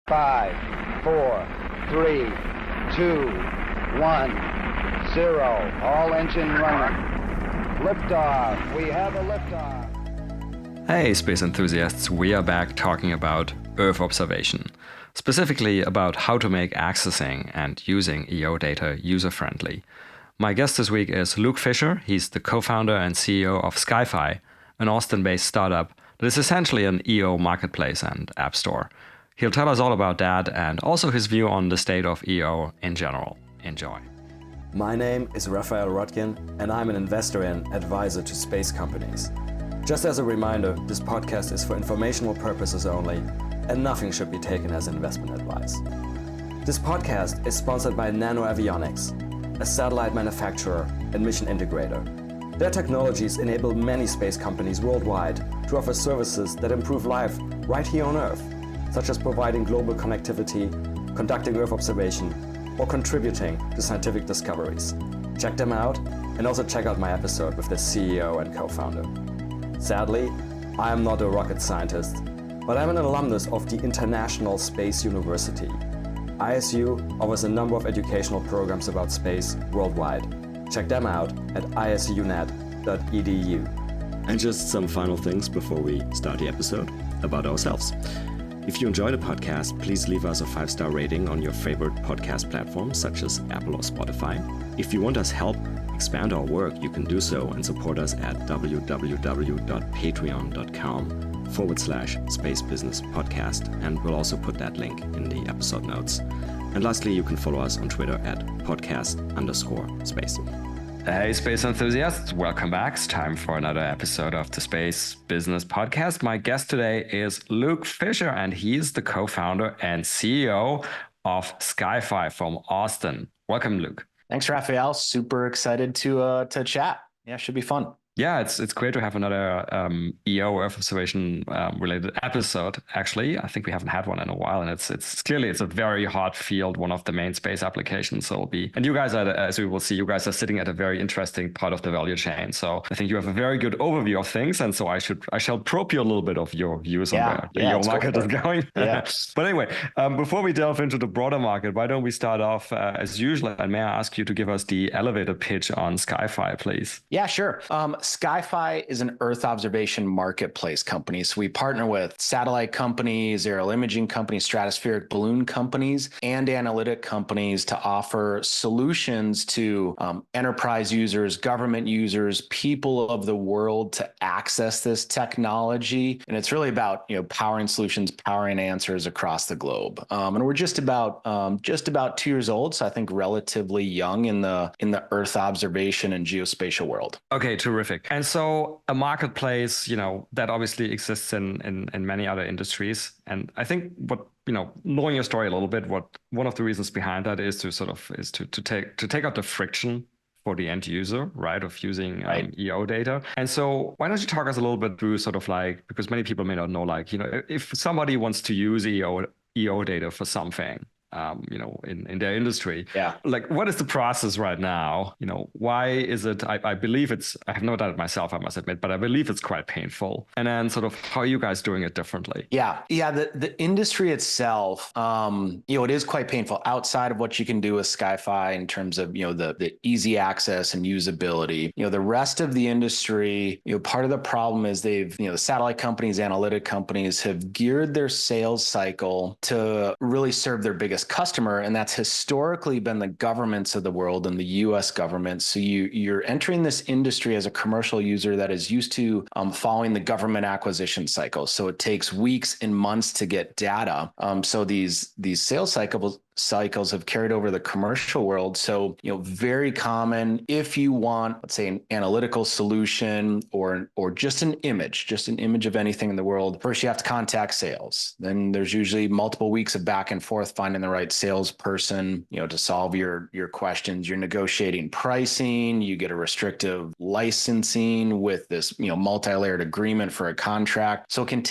5, 4, 3, 2, 1, 0. All engine running. Liftoff. We have a liftoff. Hey, space enthusiasts, we are back talking about Earth observation, specifically about how to make accessing and using EO data user-friendly. My guest this week is Luke Fischer. He's the co-founder and CEO of SkyFi, an Austin-based startup that is essentially an EO marketplace and app store. He'll tell us all about that and also his view on the state of EO in general. Enjoy. My name is Raphael Rodkin, and I'm an investor and advisor to space companies. Just as a reminder, this podcast is for informational purposes only, and nothing should be taken as investment advice. This podcast is sponsored by Nano Avionics, a satellite manufacturer and mission integrator. Their technologies enable many space companies worldwide to offer services that improve life right here on Earth, such as providing global connectivity, conducting Earth observation, or contributing to scientific discoveries. Check them out, and also check out my episode with the CEO and co-founder. Sadly, I am not a rocket scientist, but I'm an alumnus of the International Space University. ISU offers a number of educational programs about space worldwide. Check them out at isunet.edu. And just some final things before we start the episode about ourselves. If you enjoy the podcast, please leave us a 5-star rating on your favorite podcast platforms such as Apple or Spotify. If you want us help expand our work, you can do so and support us at www.patreon.com/Space Business Podcast, and we'll also put that link in the episode notes. And lastly, you can follow us on Twitter at podcast_space. Hey, space enthusiasts, welcome back. It's time for another episode of the Space Business Podcast. My guest today is Luke Fischer, and he's the co-founder and CEO of SkyFi from Austin. Welcome, Luke. Thanks, Raphael. Super excited to chat. Yeah, should be fun. Yeah, it's great to have another EO Earth observation related episode. Actually, I think we haven't had one in a while, and it's clearly a very hot field, one of the main space applications. So and you guys are, as we will see, you guys are sitting at a very interesting part of the value chain. So I think you have a very good overview of things, and so I shall probe you a little bit of your views on where the EO market is going. Yeah. But anyway, before we delve into the broader market, why don't we start off as usual? And may I ask you to give us the elevator pitch on SkyFi, please? Yeah, sure. SkyFi is an Earth observation marketplace company. So we partner with satellite companies, aerial imaging companies, stratospheric balloon companies, and analytic companies to offer solutions to enterprise users, government users, people of the world to access this technology. And it's really about powering solutions, powering answers across the globe. And we're just about 2 years old, so I think relatively young in the Earth observation and geospatial world. Okay, terrific. And so a marketplace, that obviously exists in many other industries. And I think knowing your story a little bit, one of the reasons behind that is to take out the friction for the end user, right, of using EO data. And so why don't you talk us a little bit through because many people may not know, if somebody wants to use EO data for something, in their industry. Yeah. What is the process right now? Why is it, I believe I have not done it myself, I must admit, but I believe it's quite painful. And then how are you guys doing it differently? Yeah. The industry itself, it is quite painful outside of what you can do with SkyFi in terms of, the easy access and usability. The rest of the industry, part of the problem is the satellite companies, analytic companies have geared their sales cycle to really serve their biggest customer, and that's historically been the governments of the world and the U.S. government. So you're entering this industry as a commercial user that is used to following the government acquisition cycle. So it takes weeks and months to get data. So these sales cycles have carried over the commercial world. So, very common if you want, let's say, an analytical solution or just an image of anything in the world. First, you have to contact sales. Then there's usually multiple weeks of back and forth finding the right salesperson, to solve your questions. You're negotiating pricing. You get a restrictive licensing with this, multi-layered agreement for a contract. So it can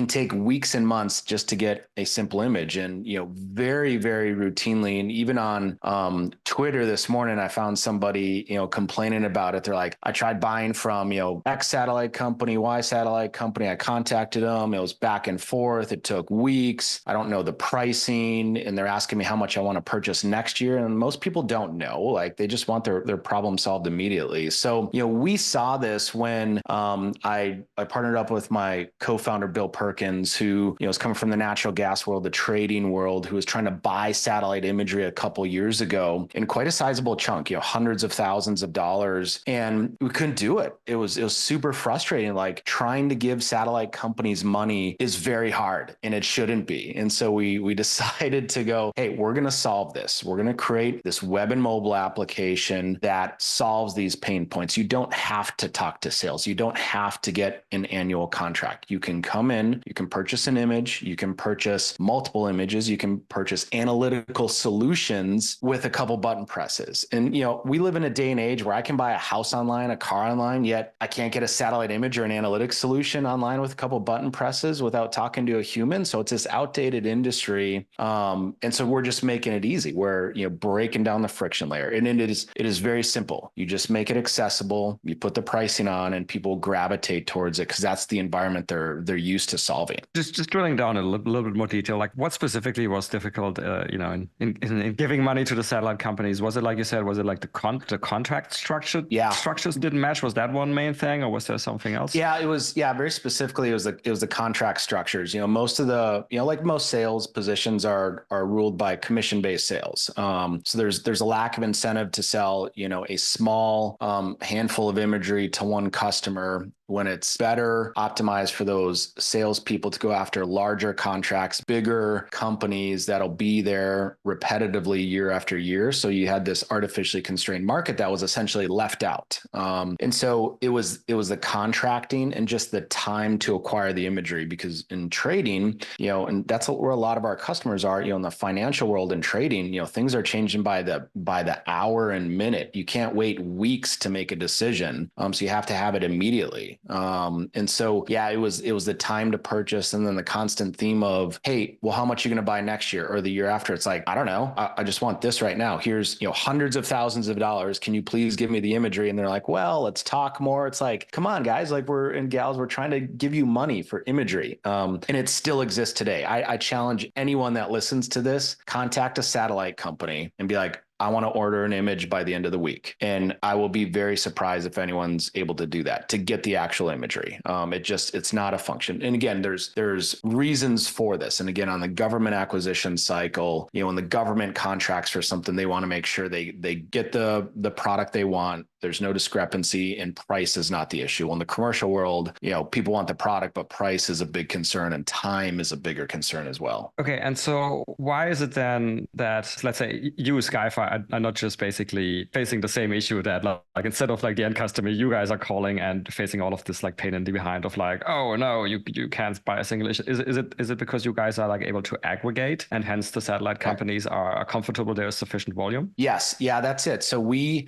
take weeks and months just to get a simple image, and very, very very routinely. And even on Twitter this morning, I found somebody, complaining about it. They're like, I tried buying from, X satellite company, Y satellite company. I contacted them. It was back and forth. It took weeks. I don't know the pricing. And they're asking me how much I want to purchase next year. And most people don't know, like they just want their problem solved immediately. So, we saw this when I partnered up with my co-founder, Bill Perkins, who, is coming from the natural gas world, the trading world, who was trying to buy satellite imagery a couple years ago in quite a sizable chunk, hundreds of thousands of dollars. And we couldn't do it. It was super frustrating. Like trying to give satellite companies money is very hard and it shouldn't be. And so we decided to go, hey, we're going to solve this. We're going to create this web and mobile application that solves these pain points. You don't have to talk to sales. You don't have to get an annual contract. You can come in, you can purchase an image, you can purchase multiple images, you can purchase analytical solutions with a couple button presses. And, we live in a day and age where I can buy a house online, a car online, yet I can't get a satellite image or an analytics solution online with a couple button presses without talking to a human. So it's this outdated industry. And so we're just making it easy. We're, breaking down the friction layer. And it is very simple. You just make it accessible. You put the pricing on and people gravitate towards it because that's the environment they're used to solving. Just drilling down a little bit more detail, like what specifically was difficult, in giving money to the satellite companies? Was it, like you said, was it like the contract structure? Yeah. Structures didn't match. Was that one main thing, or was there something else? Yeah, it was. Yeah, very specifically, it was the contract structures. Most of the, like most sales positions are ruled by commission-based sales. So there's a lack of incentive to sell, a small handful of imagery to one customer when it's better optimized for those salespeople to go after larger contracts, bigger companies that'll be there repetitively year after year. So you had this artificially constrained market that was essentially left out. And so it was the contracting and just the time to acquire the imagery, because in trading, and that's where a lot of our customers are, in the financial world and trading, things are changing by the hour and minute. You can't wait weeks to make a decision. So you have to have it immediately. And so, yeah, it was the time to purchase. And then the constant theme of, hey, well, how much are you going to buy next year or the year after? It's like, I don't know. I just want this right now. Here's, hundreds of thousands of dollars. Can you please give me the imagery? And they're like, well, let's talk more. It's like, come on, guys, like we're trying to give you money for imagery. And it still exists today. I challenge anyone that listens to this, contact a satellite company and be like, I want to order an image by the end of the week. And I will be very surprised if anyone's able to do that, to get the actual imagery. It's not a function. And again, there's reasons for this. And again, on the government acquisition cycle, when the government contracts for something, they want to make sure they get the product they want. There's no discrepancy, and price is not the issue. In the commercial world, people want the product, but price is a big concern and time is a bigger concern as well. Okay. And so why is it then that, let's say you, SkyFi, are not just basically facing the same issue that like instead of like the end customer, you guys are calling and facing all of this like pain in the behind of like, oh no, you can't buy a single issue. Is it because you guys are like able to aggregate and hence the satellite companies are comfortable there is sufficient volume? Yes. Yeah, that's it. So we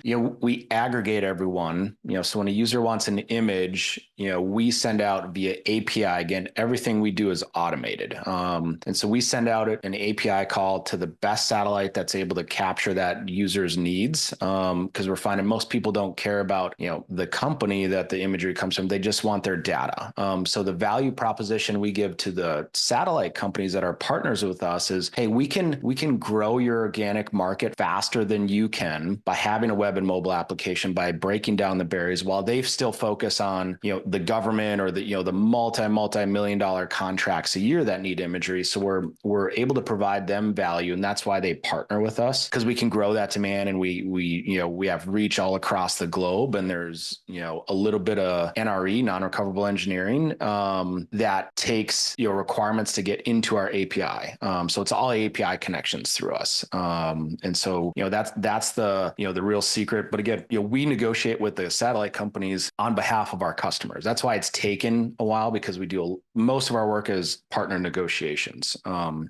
aggregate everyone, so when a user wants an image, we send out via API. Again, everything we do is automated. And so we send out an API call to the best satellite that's able to capture that user's needs. Because we're finding most people don't care about, the company that the imagery comes from. They just want their data. So the value proposition we give to the satellite companies that are partners with us is, hey, we can grow your organic market faster than you can by having a web and mobile application, by breaking down the barriers while they still focus on, the government or the multi-million dollar contracts a year that need imagery. So we're able to provide them value. And that's why they partner with us, because we can grow that demand. And we have reach all across the globe. And there's, a little bit of NRE, non-recoverable engineering, that takes, requirements to get into our API. So it's all API connections through us. And so, that's the real secret. But again, we we negotiate with the satellite companies on behalf of our customers. That's why it's taken a while, because we do most of our work as partner negotiations.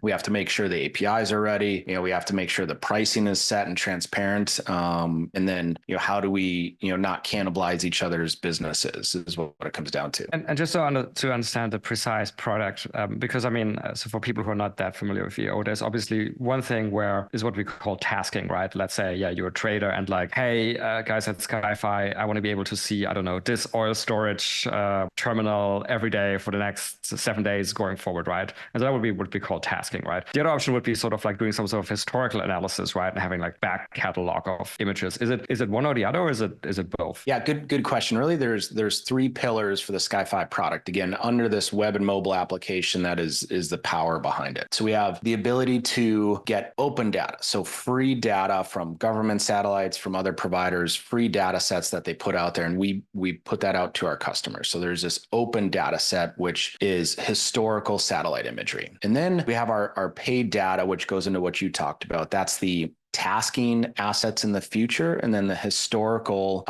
We have to make sure the APIs are ready. We have to make sure the pricing is set and transparent. And then, how do we, not cannibalize each other's businesses is what it comes down to. And just to understand the precise product, because so for people who are not that familiar with EO, there's obviously one thing where is what we call tasking, right? Let's say, you're a trader and like, hey, guys at SkyFi, I want to be able to see, I don't know, this oil storage terminal every day for the next 7 days going forward, right? And so that would be what we call tasking, right? The other option would be sort of like doing some sort of historical analysis, right? And having like back catalog of images. Is it one or the other, or is it both? Yeah, good question. Really, there's three pillars for the SkyFi product. Again, under this web and mobile application, that is the power behind it. So we have the ability to get open data, so free data from government satellites, from other providers, free data sets that they put out there, and we put that out to our customers. So there's this open data set, which is historical satellite imagery. And then we have our paid data, which goes into what you talked about. That's the tasking assets in the future, and then the historical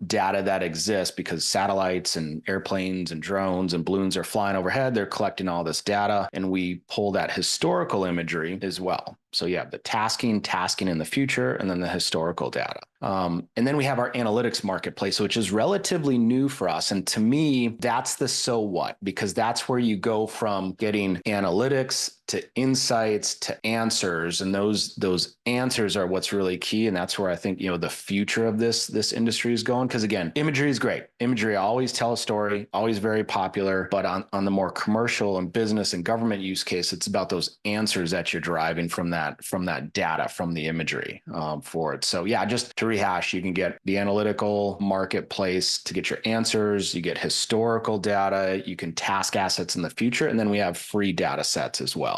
data that exists, because satellites and airplanes and drones and balloons are flying overhead. They're collecting all this data, and we pull that historical imagery as well. So yeah, the tasking in the future, and then the historical data. And then we have our analytics marketplace, which is relatively new for us. And to me, that's the so what, because that's where you go from getting analytics to insights to answers. And those answers are what's really key. And that's where I think, the future of this industry is going. Because again, imagery is great. Imagery always tell a story, always very popular. But on the more commercial and business and government use case, it's about those answers that you're deriving from that data, from the imagery for it. So yeah, just to rehash, you can get the analytical marketplace to get your answers. You get historical data. You can task assets in the future. And then we have free data sets as well.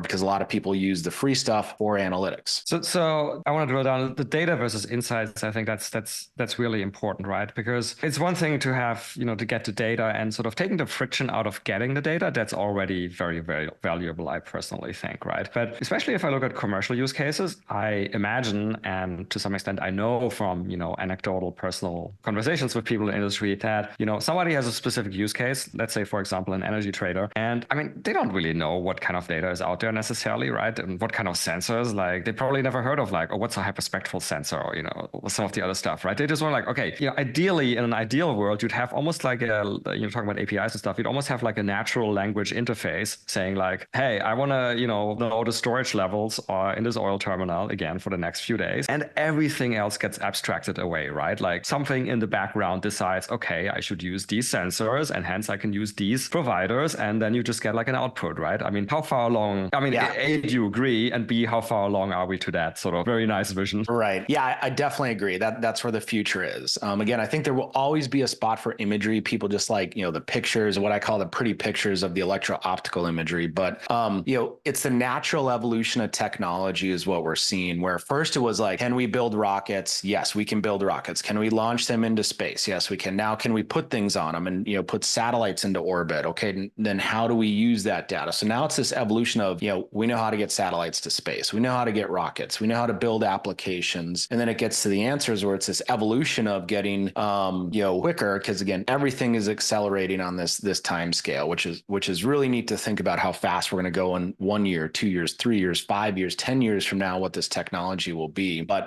Because a lot of people use the free stuff for analytics. So I want to drill down the data versus insights. I think that's really important, right? Because it's one thing to have, to get the data and sort of taking the friction out of getting the data. That's already very, very valuable, I personally think, right? But especially if I look at commercial use cases, I imagine, and to some extent I know from, anecdotal personal conversations with people in the industry, that, somebody has a specific use case, let's say, for example, an energy trader. And they don't really know what kind of data is out there necessarily, right? And what kind of sensors, like they probably never heard of what's a hyperspectral sensor, or some of the other stuff, right? They just want okay, ideally in an ideal world, you'd have almost like talking about APIs and stuff, you'd almost have like a natural language interface saying hey, I want to, know the storage levels in this oil terminal again for the next few days, and everything else gets abstracted away, right? Like something in the background decides, okay, I should use these sensors, and hence I can use these providers, and then you just get an output, right? How far along? A, do you agree? And B, how far along are we to that sort of very nice vision? Right. Yeah, I definitely agree. That's where the future is. Again, I think there will always be a spot for imagery. People just the pictures, what I call the pretty pictures of the electro-optical imagery. But, it's the natural evolution of technology is what we're seeing, where first it was can we build rockets? Yes, we can build rockets. Can we launch them into space? Yes, we can. Now, can we put things on them and, put satellites into orbit? Okay, then how do we use that data? So now it's this evolution of, we know how to get satellites to space. We know how to get rockets. We know how to build applications. And then it gets to the answers where it's this evolution of getting, quicker. Because again, everything is accelerating on this time scale, which is really neat to think about how fast we're going to go in 1 year, 2 years, 3 years, 5 years, 10 years from now, what this technology will be. But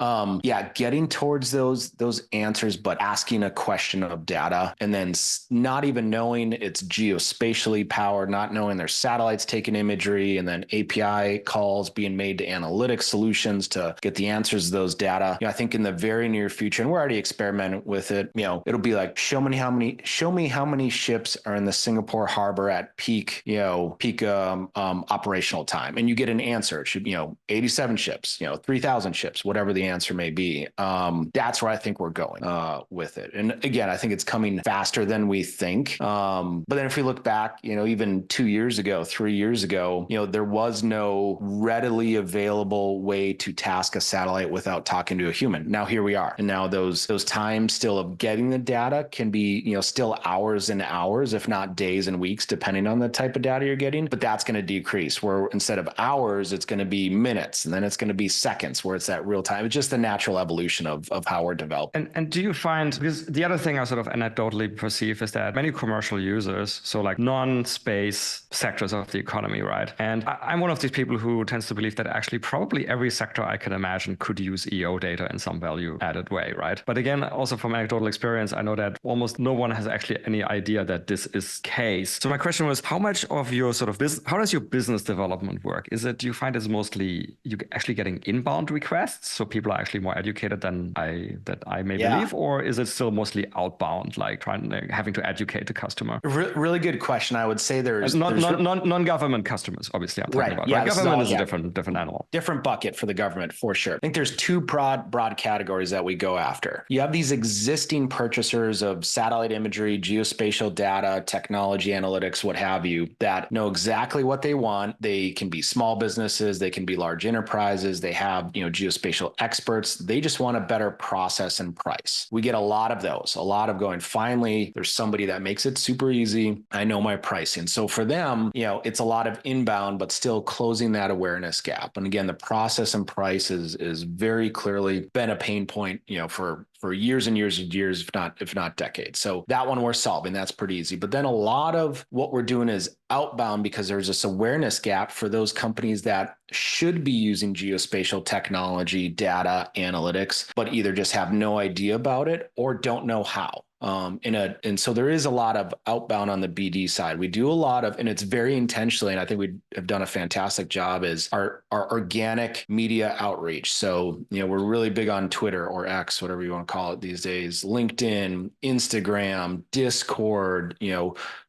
getting towards those answers, but asking a question of data, and then not even knowing it's geospatially powered, not knowing there's satellites taking imagery, and then API calls being made to analytics solutions to get the answers to those data. I think in the very near future, and we're already experimenting with it, it'll be show me how many ships are in the Singapore harbor at peak operational time. And you get an answer. It should be, 87 ships, 3,000 ships, whatever the answer may be. That's where I think we're going with it. And again, I think it's coming faster than we think. But then if we look back, even 2 years ago, 3 years ago, there was no readily available way to task a satellite without talking to a human. Now here we are. And now those times still of getting the data can be, still hours and hours, if not days and weeks, depending on the type of data you're getting. But that's going to decrease, where instead of hours, it's going to be minutes, and then it's going to be seconds where it's that real time. It's just the natural evolution of how we're developing. And do you find, because the other thing I sort of anecdotally perceive is that many commercial users, so like non-space sectors of the economy, right? And I'm one of these people who tends to believe that actually probably every sector I can imagine could use EO data in some value added way, right? But again, also from anecdotal experience, I know that almost no one has actually any idea that this is case. So my question was, how much of your sort of business, how does your business development work? Is it, do you find it's mostly you actually getting inbound requests, so people are actually more educated than I may believe, or is it still mostly outbound, like having to educate the customer? Really good question. I would say there's non-government customers, obviously. I'm talking about. Yeah, right? Government is a different animal. Different bucket for the government, for sure. I think there's two broad categories that we go after. You have these existing purchasers of satellite imagery, geospatial data, technology, analytics, what have you, that know exactly what they want. They can be small businesses, they can be large enterprises, they have, geospatial experts. They just want a better process and price. We get a lot of those, a lot of going, finally, there's somebody that makes it super easy. I know my pricing. So for them, it's a lot of inbound, but still closing that awareness gap. And again, the process and price is very clearly been a pain point, for years and years and years, if not decades. So that one we're solving, that's pretty easy. But then a lot of what we're doing is outbound, because there's this awareness gap for those companies that should be using geospatial technology, data, analytics, but either just have no idea about it or don't know how. And so there is a lot of outbound on the BD side. We do a lot of, and it's very intentionally, and I think we have done a fantastic job, is our organic media outreach. So, we're really big on Twitter or X, whatever you want to call it these days, LinkedIn, Instagram, Discord,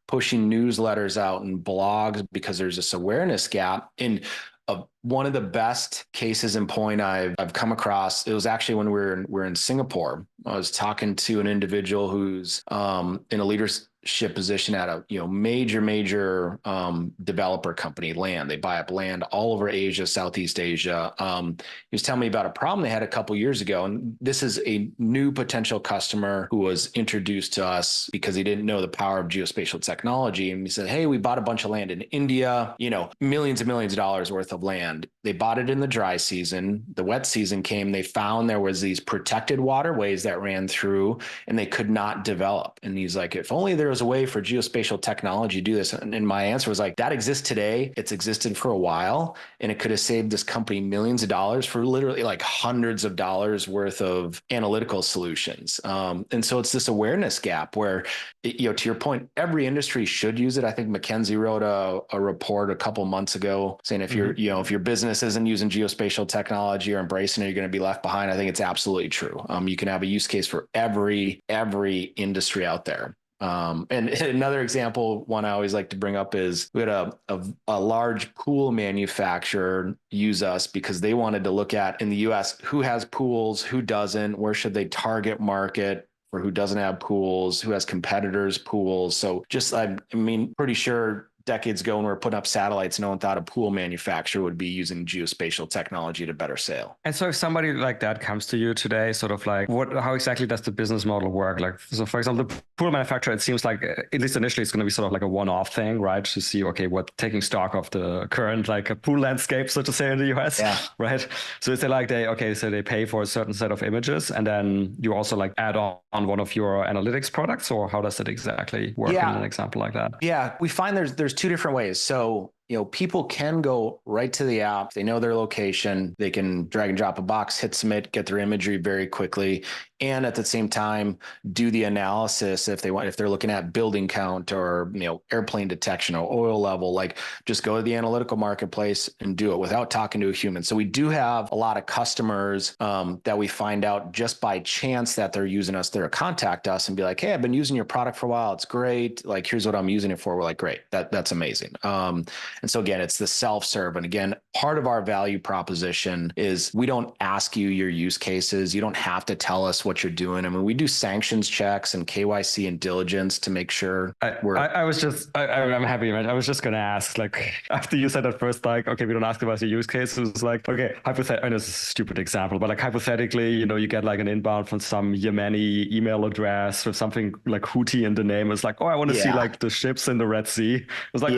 pushing newsletters out and blogs, because there's this awareness gap. And one of the best cases in point I've come across, it was actually when we're in Singapore. I was talking to an individual who's in a leadership position at a major developer company. They buy up land all over Asia, Southeast Asia. He was telling me about a problem they had a couple years ago, and this is a new potential customer who was introduced to us because he didn't know the power of geospatial technology. And he said, "Hey, we bought a bunch of land in India, millions and millions of dollars worth of land. They bought it in the dry season. The wet season came. They found there was these protected waterways that ran through, and they could not develop." And he's like, "If only there was a way for geospatial technology to do this." And my answer was like, that exists today. It's existed for a while, and it could have saved this company millions of dollars for literally like hundreds of dollars worth of analytical solutions. And so it's this awareness gap where, to your point, every industry should use it. I think McKinsey wrote a report a couple months ago saying if if your business isn't using geospatial technology or embracing it, you're going to be left behind. I think it's absolutely true. You can have a use case for every industry out there. And another example, one I always like to bring up, is we had a large pool manufacturer use us because they wanted to look at, in the US, who has pools, who doesn't, where should they target market for who doesn't have pools, who has competitors' pools. So just, pretty sure decades ago when we were putting up satellites, no one thought a pool manufacturer would be using geospatial technology to better sail. And so if somebody like that comes to you today, sort of like, how exactly does the business model work? Like, so for example, the pool manufacturer, it seems like, at least initially, it's going to be sort of like a one-off thing, right? To see, okay, taking stock of the current like a pool landscape, so to say, in the US, right? So it's like so they pay for a certain set of images, and then you also like add on one of your analytics products, or how does it exactly work in an example like that? Yeah, we find there's two different ways. So, people can go right to the app. They know their location. They can drag and drop a box, hit submit, get their imagery very quickly. And at the same time, do the analysis if they're looking at building count or, airplane detection or oil level, like just go to the analytical marketplace and do it without talking to a human. So we do have a lot of customers that we find out just by chance that they're using us. They'll contact us and be like, "Hey, I've been using your product for a while. It's great. Like, here's what I'm using it for." We're like, "Great. That's amazing." And so again, it's the self-serve. And again, part of our value proposition is we don't ask you your use cases. You don't have to tell us what you're doing. We do sanctions checks and KYC and diligence to make sure I'm happy. I was just going to ask, like, after you said at first, like, okay, we don't ask about your use case. It was like, okay, hypothetically, I know it's a stupid example, but like hypothetically, you get like an inbound from some Yemeni email address with something like Houthi in the name. It's like, oh, I want to see like the ships in the Red Sea. It's like,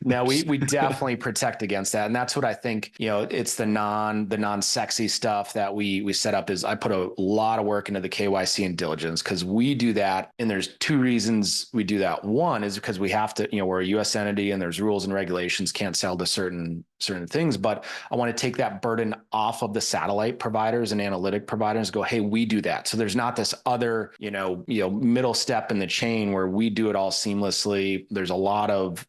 No, we definitely protect against that. And that's what I think, it's the non-sexy stuff that we set up. Is I put a lot of work into the KYC and diligence, because we do that. And there's two reasons we do that. One is because we have to, we're a US entity and there's rules and regulations, can't sell to certain things, but I want to take that burden off of the satellite providers and analytic providers, go, hey, we do that. So there's not this other, middle step in the chain where we do it all seamlessly. There's a lot of,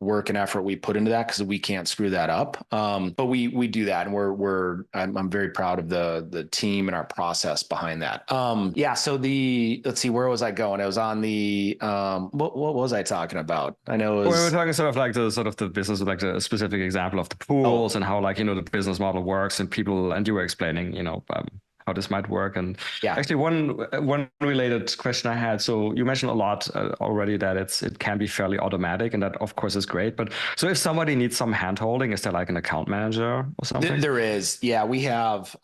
work and effort we put into that because we can't screw that up. But we do that, and I'm very proud of the team and our process behind that. So let's see, where was I going? I was on the what was I talking about? I know we were talking sort of like the business, like the specific example of the pools and how the business model works, and you were explaining how this might work. And actually one related question I had, so you mentioned a lot already that it can be fairly automatic, and that of course is great, but so if somebody needs some hand holding, is there like an account manager or something? There is. We have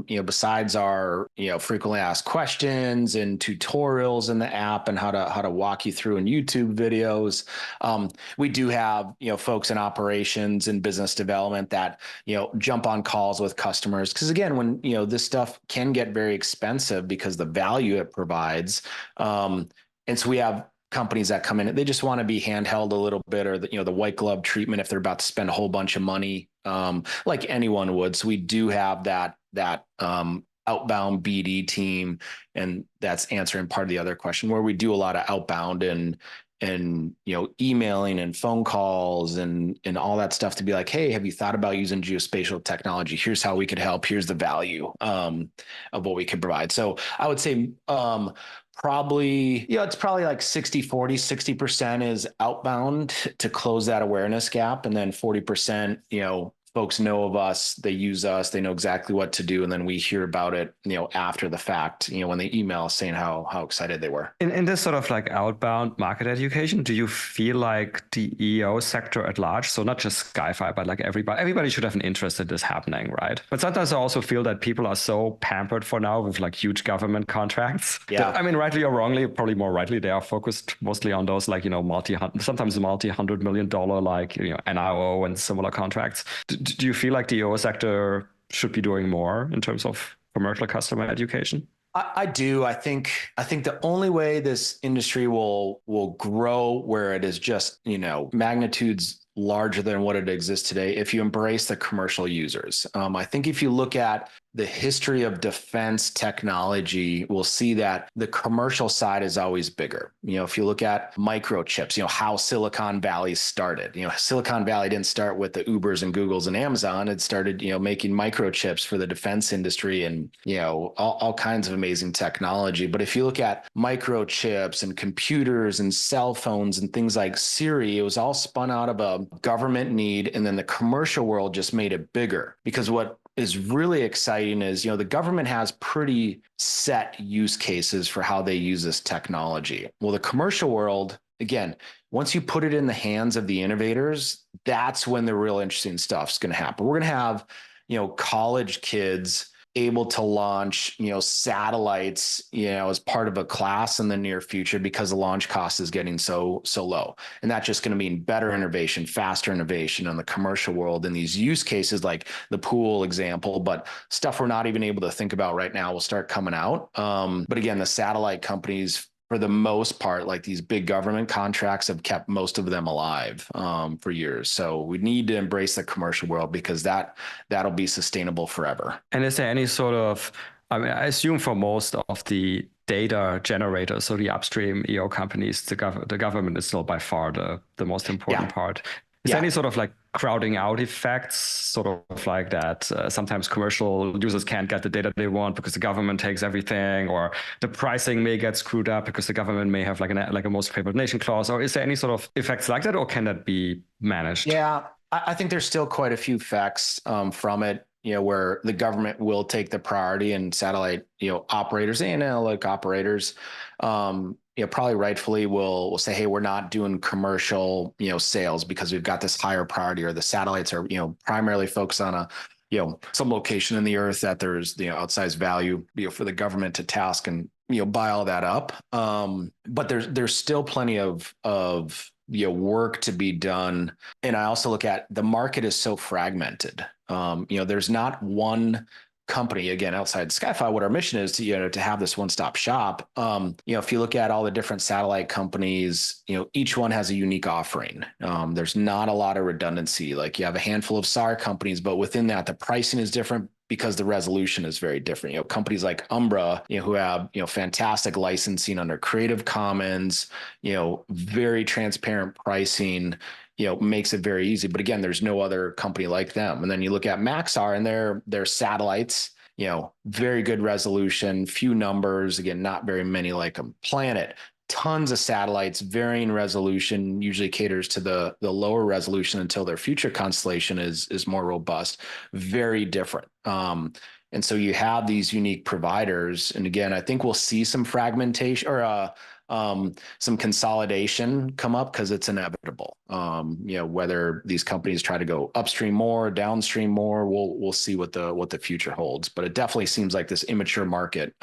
besides our frequently asked questions and tutorials in the app and how to walk you through in YouTube videos, we do have folks in operations and business development that jump on calls with customers, because again, when this stuff can get very expensive because the value it provides. And so we have companies that come in, they just want to be handheld a little bit, or the white glove treatment if they're about to spend a whole bunch of money, like anyone would. So we do have that outbound BD team, and that's answering part of the other question, where we do a lot of outbound and emailing and phone calls and all that stuff to be like, hey, have you thought about using geospatial technology? Here's how we could help. Here's the value of what we can provide. So I would say probably, it's probably like 60-40, 60% is outbound to close that awareness gap. And then 40%, folks know of us, they use us, they know exactly what to do. And then we hear about it, after the fact, when they email us saying how excited they were. In this sort of like outbound market education, do you feel like the EO sector at large, so not just SkyFi, but like everybody should have an interest in this happening, right? But sometimes I also feel that people are so pampered for now with like huge government contracts. Yeah. I mean, rightly or wrongly, probably more rightly, they are focused mostly on those like, sometimes multi-$100 million like, NRO and similar contracts. Do you feel like the EO sector should be doing more in terms of commercial customer education? I do. I think the only way this industry will grow, where it is just, magnitudes larger than what it exists today, if you embrace the commercial users. I think if you look at the history of defense technology, we'll see that the commercial side is always bigger. If you look at microchips, how Silicon Valley started. Silicon Valley didn't start with the Ubers and Googles and Amazon. It started, making microchips for the defense industry and, all kinds of amazing technology. But if you look at microchips and computers and cell phones and things like Siri, it was all spun out of a government need, and then the commercial world just made it bigger. Because what is really exciting is, the government has pretty set use cases for how they use this technology. Well, the commercial world, again, once you put it in the hands of the innovators, that's when the real interesting stuff's going to happen. We're going to have, college kids able to launch, satellites, as part of a class in the near future, because the launch cost is getting so low. And that's just going to mean better innovation, faster innovation in the commercial world. And these use cases like the pool example, but stuff we're not even able to think about right now will start coming out. But again, the satellite companies, for the most part, like these big government contracts have kept most of them alive for years. So we need to embrace the commercial world, because that'll be sustainable forever. And is there any sort of, I assume for most of the data generators, so the upstream EO companies, the government is still by far the most important part. Is there any sort of like crowding out effects, sort of like that sometimes commercial users can't get the data they want because the government takes everything, or the pricing may get screwed up because the government may have like a most favored nation clause? Or is there any sort of effects like that, or can that be managed? Yeah, I think there's still quite a few effects from it, where the government will take the priority, and satellite, operators and analytic operators, probably rightfully will say, hey, we're not doing commercial, sales because we've got this higher priority, or the satellites are, primarily focused on a, some location in the earth that there's, outsized value, for the government to task and, buy all that up. But there's still plenty of work to be done. And I also look at the market is so fragmented. There's not one company, again, outside SkyFi. What our mission is to have this one-stop shop. If you look at all the different satellite companies, each one has a unique offering. There's not a lot of redundancy. Like you have a handful of SAR companies, but within that, the pricing is different because the resolution is very different. Companies like Umbra, who have, fantastic licensing under Creative Commons, very transparent pricing, makes it very easy. But again, there's no other company like them. And then you look at Maxar and their satellites, very good resolution, few numbers, again, not very many like a Planet. Tons of satellites, varying resolution, usually caters to the lower resolution until their future constellation is more robust, very different. And so you have these unique providers. And again, I think we'll see some fragmentation or some consolidation come up because it's inevitable. Whether these companies try to go upstream more, downstream more, we'll see what the future holds. But it definitely seems like this immature market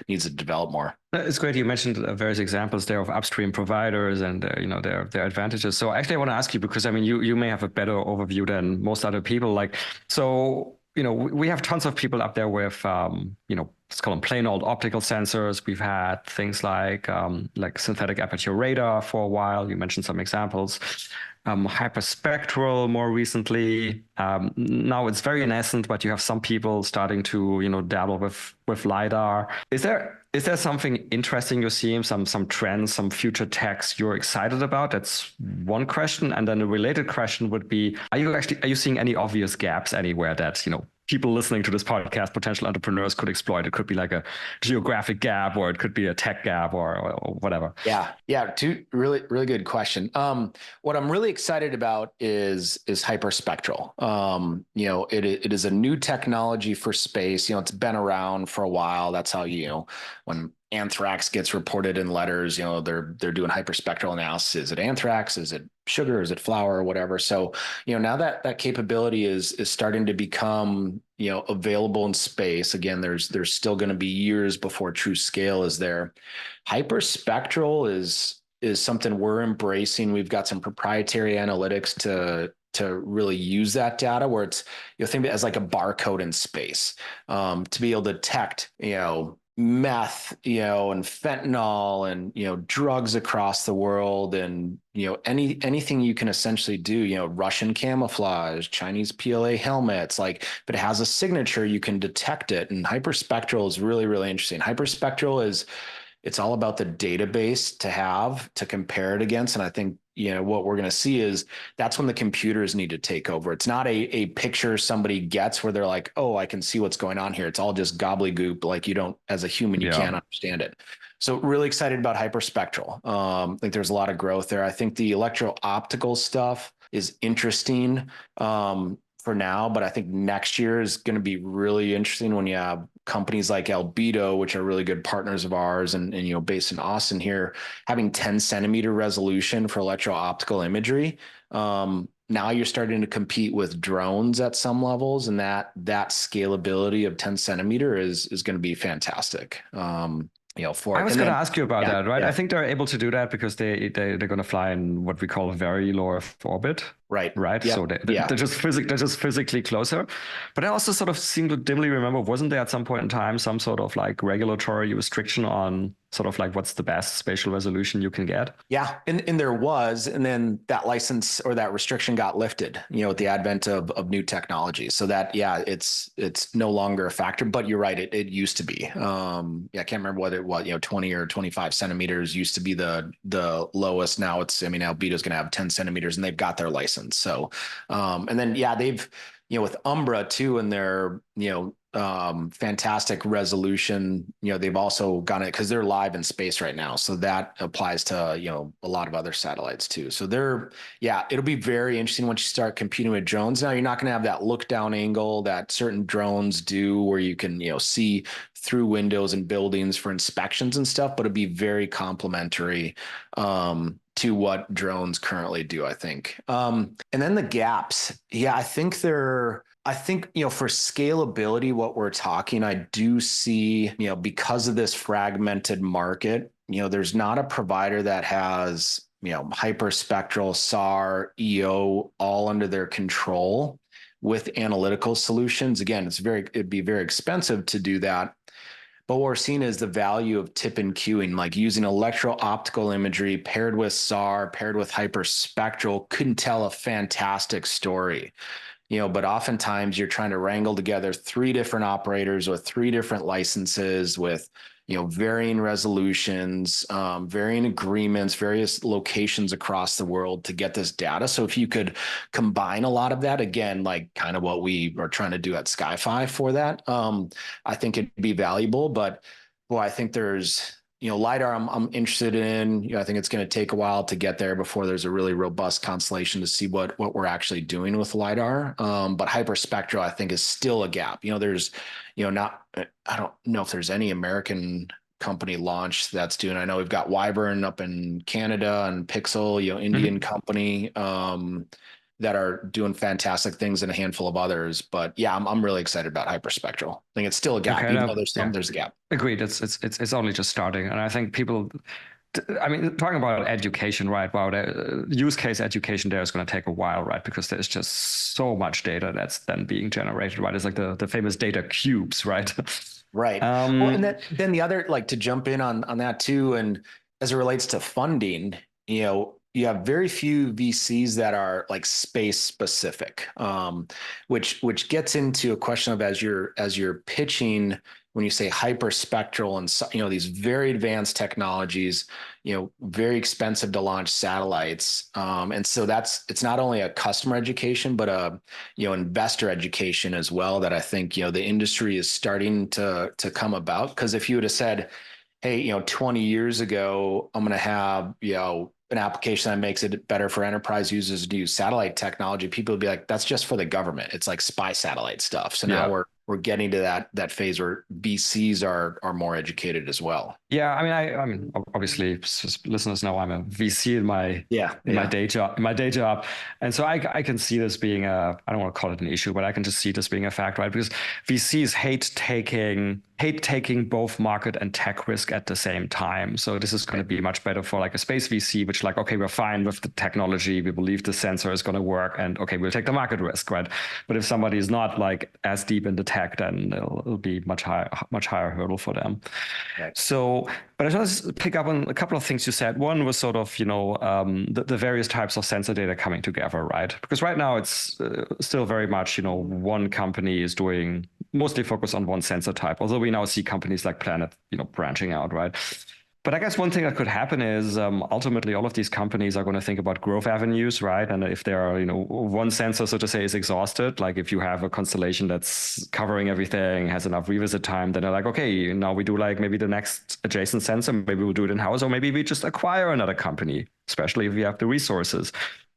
needs to develop more. It's great. You mentioned various examples there of upstream providers and their advantages. So actually, I want to ask you because you may have a better overview than most other people. We have tons of people up there with let's call them plain old optical sensors. We've had things like synthetic aperture radar for a while. You mentioned some examples. Hyperspectral more recently. Now it's very nascent, but you have some people starting to dabble with LiDAR. Is there something interesting you're seeing, some trends, some future techs you're excited about? That's one question. And then a related question would be, are you seeing any obvious gaps anywhere that, people listening to this podcast, potential entrepreneurs could exploit? It could be like a geographic gap, or it could be a tech gap, or whatever. Yeah. Two really, really good question. What I'm really excited about is hyperspectral. It is a new technology for space. It's been around for a while. That's how when anthrax gets reported in letters, they're doing hyperspectral analysis. Is it anthrax? Is it sugar? Is it flour or whatever? So, now that capability is starting to become, available in space. Again, there's still going to be years before true scale is there. Hyperspectral is something we're embracing. We've got some proprietary analytics to really use that data where it's, think of it as like a barcode in space, to be able to detect, meth, and fentanyl and, drugs across the world and, anything you can essentially do, Russian camouflage, Chinese PLA helmets, if it has a signature, you can detect it. And hyperspectral is really, really interesting. Hyperspectral it's all about the database to compare it against. And I think, what we're going to see is that's when the computers need to take over. It's not a picture somebody gets where they're like, oh, I can see what's going on here. It's all just gobbledygook. Like as a human, you can't understand it. So really excited about hyperspectral. I think there's a lot of growth there. I think the electro-optical stuff is interesting for now, but I think next year is going to be really interesting when you have companies like Albedo, which are really good partners of ours and based in Austin here, having 10 centimeter resolution for electro-optical imagery. Now you're starting to compete with drones at some levels, and that scalability of 10 centimeter is going to be fantastic. I was going to ask you about that, right? Yeah. I think they're able to do that because they're going to fly in what we call a very low Earth orbit. Right. Yep. So they're just physically closer. But I also sort of seem to dimly remember, wasn't there at some point in time some sort of regulatory restriction on sort of what's the best spatial resolution you can get? Yeah, and there was, and then that license or that restriction got lifted, with the advent of new technology. So that, it's no longer a factor, but you're right, it used to be. I can't remember whether it was, 20 or 25 centimeters used to be the lowest. Now it's, Albedo's going to have 10 centimeters and they've got their license. So, and then, they've, with Umbra too, and their, fantastic resolution, they've also got it because they're live in space right now. So that applies to, a lot of other satellites too. So it'll be very interesting once you start competing with drones. Now you're not going to have that look down angle that certain drones do where you can, see through windows and buildings for inspections and stuff, but it'd be very complementary, to what drones currently do, I think. And then the gaps. I think for scalability, what we're talking, I do see, because of this fragmented market, there's not a provider that has hyperspectral, SAR, EO, all under their control with analytical solutions. Again, it'd be very expensive to do that. But what we're seeing is the value of tip and queuing, like using electro-optical imagery paired with SAR, paired with hyperspectral, couldn't tell a fantastic story. But oftentimes you're trying to wrangle together 3 different operators with 3 different licenses with, varying resolutions, varying agreements, various locations across the world to get this data. So if you could combine a lot of that, again, like kind of what we are trying to do at SkyFi for that, I think it'd be valuable. But boy, I think there's, LiDAR I'm interested in. I think it's going to take a while to get there before there's a really robust constellation to see what we're actually doing with LiDAR. But hyperspectral, I think, is still a gap. There's, I don't know if there's any American company launch that's doing. I know we've got Wyvern up in Canada and Pixel, Indian company that are doing fantastic things, and a handful of others. But yeah, I'm really excited about hyperspectral. I think it's still a gap. Even though there's a gap. Agreed. It's only just starting, and I think people. I mean, talking about education, right? Wow, the use case education there is going to take a while, right? Because there's just so much data that's then being generated, right? It's like the famous data cubes, right? Right. Well, and then the other, like, to jump in on that too, and as it relates to funding, you have very few VCs that are like space specific, which gets into a question of as you're pitching, when you say hyperspectral and these very advanced technologies, very expensive to launch satellites, and so it's not only a customer education but a investor education as well, that I think the industry is starting to come about. Because if you would have said, hey, 20 years ago, I'm going to have an application that makes it better for enterprise users to use satellite technology, people would be like, that's just for the government. It's like spy satellite stuff. So now we're getting to that phase where VCs are more educated as well. Yeah, I mean, obviously, listeners know I'm a VC in my day job, and so I can see this being I don't want to call it an issue, but I can just see this being a fact, right? Because VCs hate taking both market and tech risk at the same time. So this is going to be much better for like a space VC, which like, okay, we're fine with the technology, we believe the sensor is going to work, and okay, we'll take the market risk, right? But if somebody is not like as deep in the tech, then it'll be much higher hurdle for them. Right. So, but I just pick up on a couple of things you said. One was sort of, the various types of sensor data coming together, right? Because right now it's still very much, one company is doing mostly focus on one sensor type, although we now see companies like Planet, branching out, right? But I guess one thing that could happen is ultimately all of these companies are going to think about growth avenues, right? And if there are, one sensor, so to say, is exhausted, like if you have a constellation that's covering everything, has enough revisit time, then they're like, okay, now we do like maybe the next adjacent sensor, maybe we'll do it in-house, or maybe we just acquire another company, especially if we have the resources.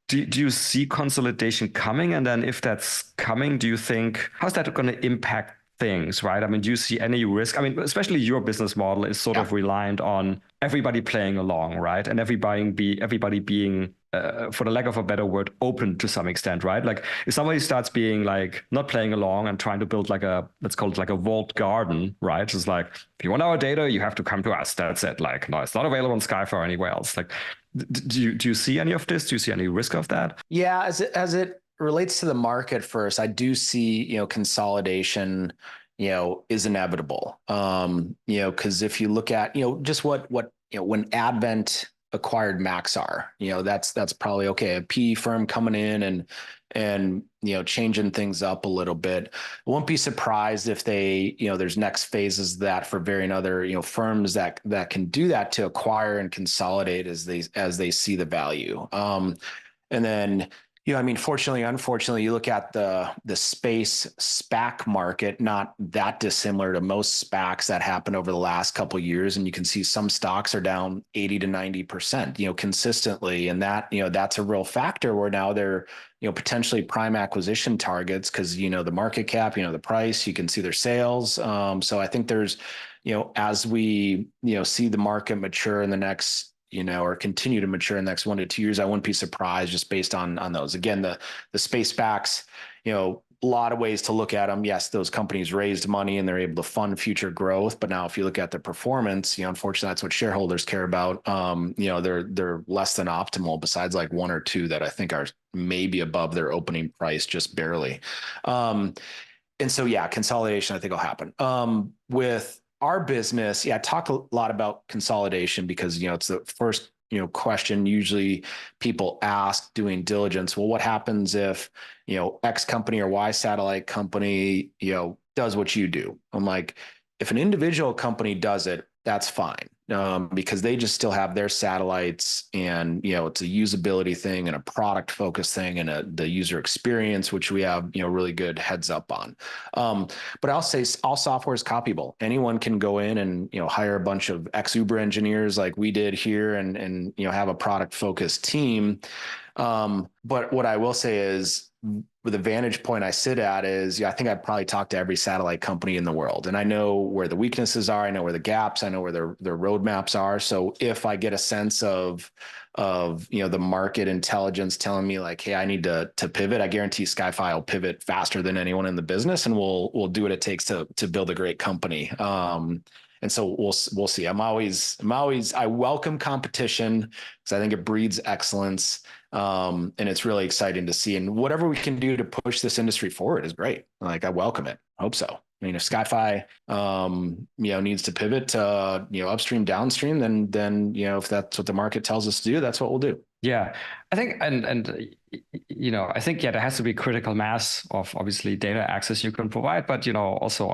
Do you see consolidation coming? And then if that's coming, do you think, how's that going to impact things, right? I mean, do you see any risk? I mean, especially your business model is sort of reliant on everybody playing along, right? And everybody being, for the lack of a better word, open to some extent, right? Like if somebody starts being like not playing along and trying to build like let's call it like a walled garden, right? It's like, if you want our data, you have to come to us. That's it. Like, no, it's not available on SkyFi or anywhere else. Like, do you see any of this? Do you see any risk of that? Yeah, as it relates to the market first, I do see, consolidation, is inevitable. Because if you look at, just what when Advent acquired Maxar, that's probably okay. A PE firm coming in and changing things up a little bit. I won't be surprised if they, there's next phases of that for varying other, firms that can do that to acquire and consolidate as they see the value. And then, fortunately, unfortunately, you look at the space SPAC market, not that dissimilar to most SPACs that happened over the last couple of years. And you can see some stocks are down 80 to 90%, consistently. And that's a real factor where now they're, potentially prime acquisition targets because, the market cap, the price, you can see their sales. So I think there's, as we, see the market mature in the next, or continue to mature in the next 1 to 2 years, I wouldn't be surprised just based on those. Again, the space SPACs, a lot of ways to look at them. Yes, those companies raised money and they're able to fund future growth. But now if you look at their performance, unfortunately, that's what shareholders care about. They're less than optimal, besides like one or two that I think are maybe above their opening price, just barely. And so, yeah, consolidation, I think, will happen. With our business, I talk a lot about consolidation because, it's the first, question usually people ask doing diligence. Well, what happens if, X company or Y satellite company, does what you do? I'm like, if an individual company does it, that's fine. Because they just still have their satellites and, it's a usability thing and a product focused thing and the user experience, which we have, really good heads up on. But I'll say all software is copyable. Anyone can go in and, hire a bunch of ex-Uber engineers like we did here and have a product focused team. But what I will say is, with the vantage point I sit at is, I think I'd probably talk to every satellite company in the world, and I know where the weaknesses are. I know where the gaps, I know where their roadmaps are. So if I get a sense of, the market intelligence telling me like, hey, I need to pivot, I guarantee SkyFi will pivot faster than anyone in the business, and we'll do what it takes to build a great company. And so we'll see. I welcome competition because I think it breeds excellence. And it's really exciting to see. And whatever we can do to push this industry forward is great. Like, I welcome it. Hope so. I mean, if SkyFi, needs to pivot to, upstream, downstream, then, if that's what the market tells us to do, that's what we'll do. Yeah, I think, I think, there has to be critical mass of obviously data access you can provide, but, also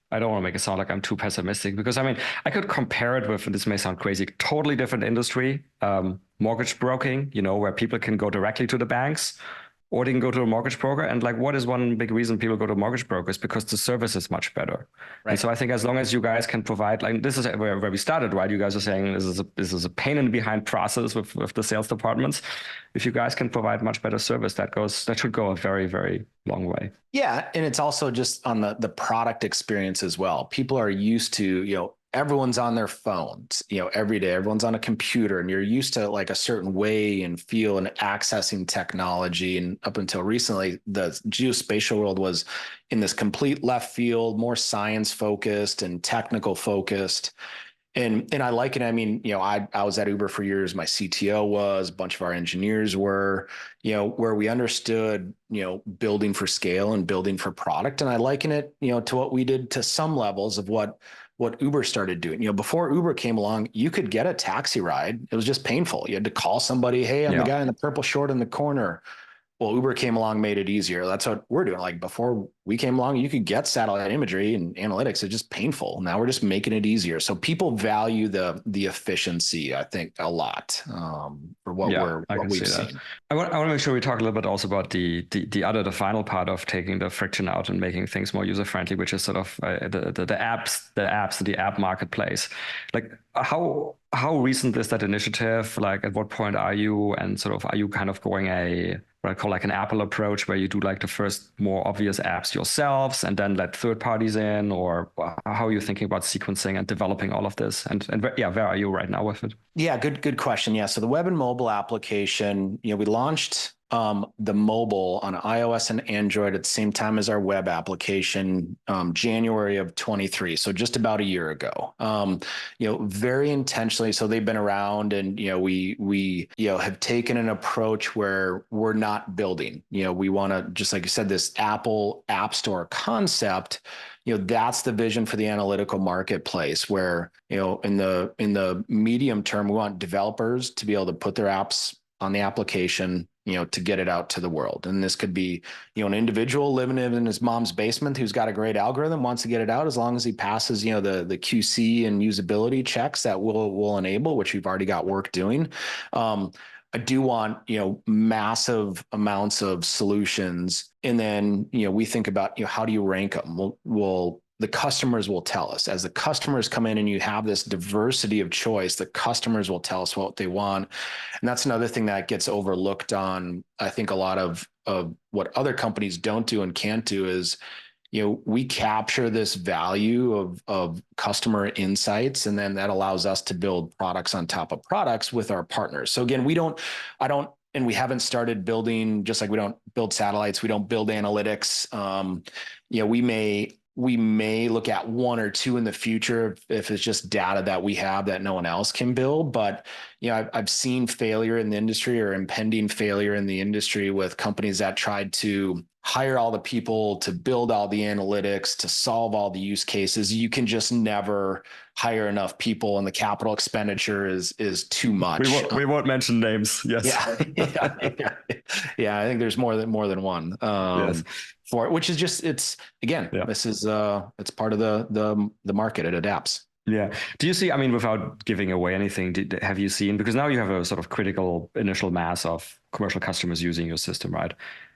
I don't want to make it sound like I'm too pessimistic, because I mean, I could compare it with, and this may sound crazy, totally different industry, mortgage broking, where people can go directly to the banks, or they can go to a mortgage broker. And like, what is one big reason people go to mortgage brokers? Because the service is much better. Right. And so I think as long as you guys can provide, like, this is where we started, right? You guys are saying this is a pain in the behind process with the sales departments. If you guys can provide much better service, that should go a very, very long way. Yeah. And it's also just on the product experience as well. People are used to, everyone's on their phones, every day, everyone's on a computer, and you're used to like a certain way and feel and accessing technology. And up until recently, the geospatial world was in this complete left field, more science focused and technical focused. And I like it. I mean, I was at Uber for years. My CTO was, a bunch of our engineers were, where we understood, building for scale and building for product. And I liken it, to what we did to some levels of what Uber started doing. Before Uber came along, you could get a taxi ride. It was just painful. You had to call somebody, hey, I'm the guy in the purple short in the corner. Well, Uber came along, made it easier. That's what we're doing. Like, before we came along, you could get satellite imagery and analytics. It's just painful. Now we're just making it easier. So people value the efficiency, I think, a lot, for what we've seen. I want to make sure we talk a little bit also about the final part of taking the friction out and making things more user friendly, which is sort of the apps, the app marketplace. Like, how recent is that initiative? Like, at what point are you, and sort of, are you kind of going what I call like an Apple approach, where you do like the first more obvious apps yourselves and then let third parties in? Or how are you thinking about sequencing and developing all of this? And where are you right now with it? Yeah, good question. Yeah, so the web and mobile application, we launched the mobile on iOS and Android at the same time as our web application, January of 23. So just about a year ago, very intentionally. So they've been around, and, we have taken an approach where we're not building, we want to, just like you said, this Apple App Store concept. That's the vision for the analytical marketplace, where, in the medium term, we want developers to be able to put their apps on the application, to get it out to the world. And this could be, an individual living in his mom's basement who's got a great algorithm, wants to get it out, as long as he passes, the QC and usability checks that we'll enable, which we've already got work doing. I do want, massive amounts of solutions. And then, we think about, how do you rank them? The customers will tell us. As the customers come in and you have this diversity of choice, the customers will tell us what they want. And that's another thing that gets overlooked on, I think, a lot of what other companies don't do and can't do is, we capture this value of customer insights, and then that allows us to build products on top of products with our partners. So again, I don't and we haven't started building, just like we don't build satellites, we don't build analytics. We may look at one or two in the future if it's just data that we have that no one else can build. But I've seen failure in the industry or impending failure in the industry with companies that tried to hire all the people to build all the analytics, to solve all the use cases. You can just never hire enough people, and the capital expenditure is too much. We won't mention names. Yes. Yeah. I think there's more than one. Yes. For it, which is just, this is it's part of the market. It adapts. Yeah. Do you see, I mean, without giving away anything, have you seen, because now you have a sort of critical initial mass of commercial customers using your system, right?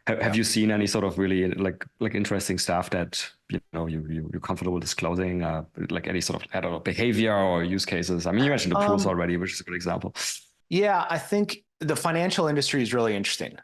Have you seen any sort of really like interesting stuff that you're comfortable disclosing, like any sort of, I don't know, behavior or use cases? I mean, you mentioned the pools already, which is a good example. Yeah, I think the financial industry is really interesting.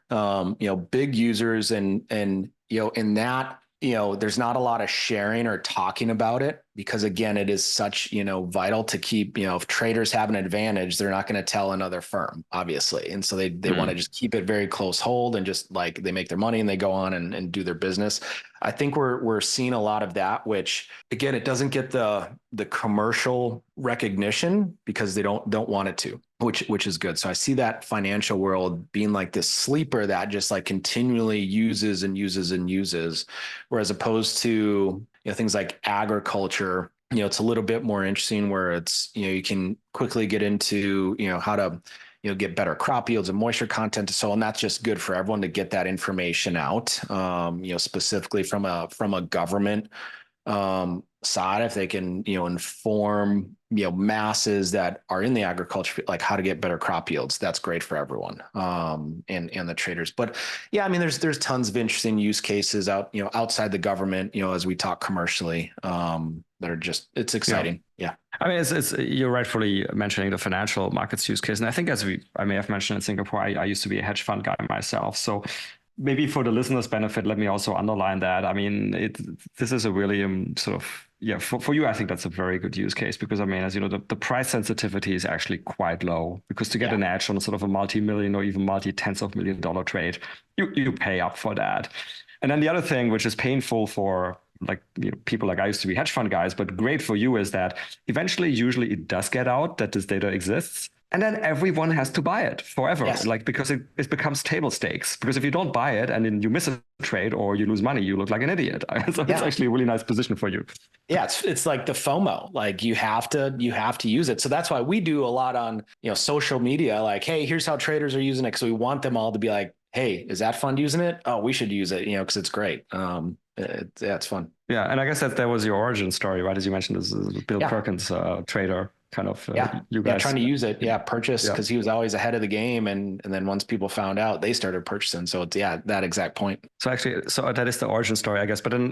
Big users and in that, there's not a lot of sharing or talking about it because, again, it is such, vital to keep, if traders have an advantage, they're not going to tell another firm, obviously. And so they want to just keep it very close hold and just like they make their money and they go on and do their business. I think we're seeing a lot of that, which, again, it doesn't get the commercial recognition because they don't want it to, which is good. So I see that financial world being like this sleeper that just like continually uses and uses and uses, whereas opposed to things like agriculture, it's a little bit more interesting where it's you can quickly get into how to get better crop yields and moisture content. So, and that's just good for everyone to get that information out, specifically from a government side, if they can, inform, masses that are in the agriculture, like how to get better crop yields. That's great for everyone, and the traders. But yeah, I mean, there's tons of interesting use cases outside the government, as we talk commercially, that are just, it's exciting. Yeah. I mean, it's you're rightfully mentioning the financial markets use case. And I think I may have mentioned in Singapore, I used to be a hedge fund guy myself. So maybe for the listeners' benefit, let me also underline that. I mean, this is a really for you, I think that's a very good use case because, I mean, as you know, the price sensitivity is actually quite low because to get an edge on sort of a multi-million or even multi-tens of $1 million trade, you pay up for that. And then the other thing, which is painful for people like I used to be hedge fund guys, but great for you, is that eventually, usually it does get out that this data exists. And then everyone has to buy it forever, because it becomes table stakes. Because if you don't buy it and then you miss a trade or you lose money, you look like an idiot. So it's actually a really nice position for you. Yeah, it's like the FOMO. Like you have to use it. So that's why we do a lot on social media. Like, hey, here's how traders are using it, because we want them all to be like, hey, is that fund using it? Oh, we should use it. Because it's great. It's fun. Yeah, and I guess that was your origin story, right? As you mentioned, this is Bill Perkins, trader. Kind of you guys trying to use it, purchase, because he was always ahead of the game, and then once people found out, they started purchasing. So it's that exact point. So actually, that is the origin story, I guess. But then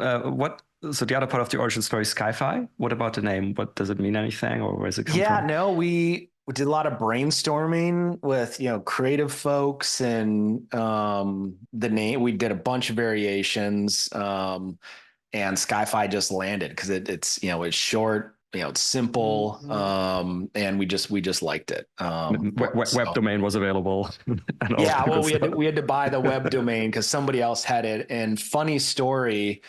so the other part of the origin story is SkyFi. What about the name? What does it mean? Anything, or where does it come from? No, we did a lot of brainstorming with creative folks, and the name, we did a bunch of variations, and SkyFi just landed because it's it's short. It's simple, and we just liked it. Web domain was available. We had to buy the web domain because somebody else had it. And funny story,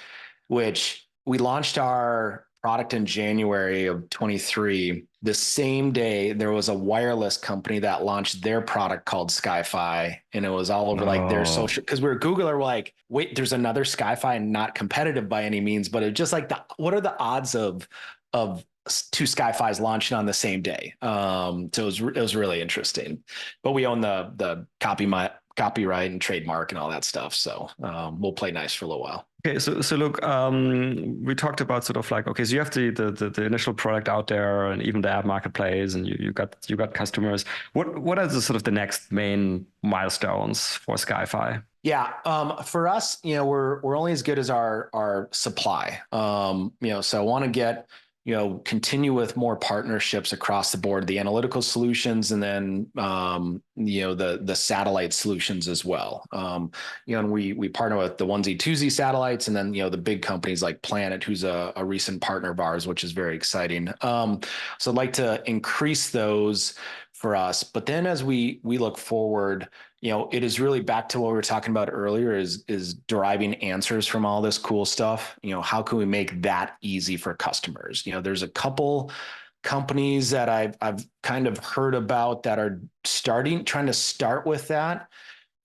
which we launched our product in January of 23. The same day, there was a wireless company that launched their product called SkyFi, and it was all over their social. Because we were Google, are like, wait, there's another SkyFi, not competitive by any means, but it's just like what are the odds of two SkyFis launching on the same day? So it was really interesting, but we own the copyright and trademark and all that stuff. So we'll play nice for a little while. Okay, so look, we talked about sort of like, okay, so you have the initial product out there and even the app marketplace, and you got customers. What are the sort of the next main milestones for SkyFi? Yeah, for us, we're only as good as our supply. So I want to get continue with more partnerships across the board, the analytical solutions, and then, the satellite solutions as well. And we partner with the onesie twosie satellites, and then, the big companies like Planet, who's a recent partner of ours, which is very exciting. So I'd like to increase those for us. But then as we look forward, it is really back to what we were talking about earlier is deriving answers from all this cool stuff. How can we make that easy for customers? There's a couple companies that I've kind of heard about that are trying to start with that.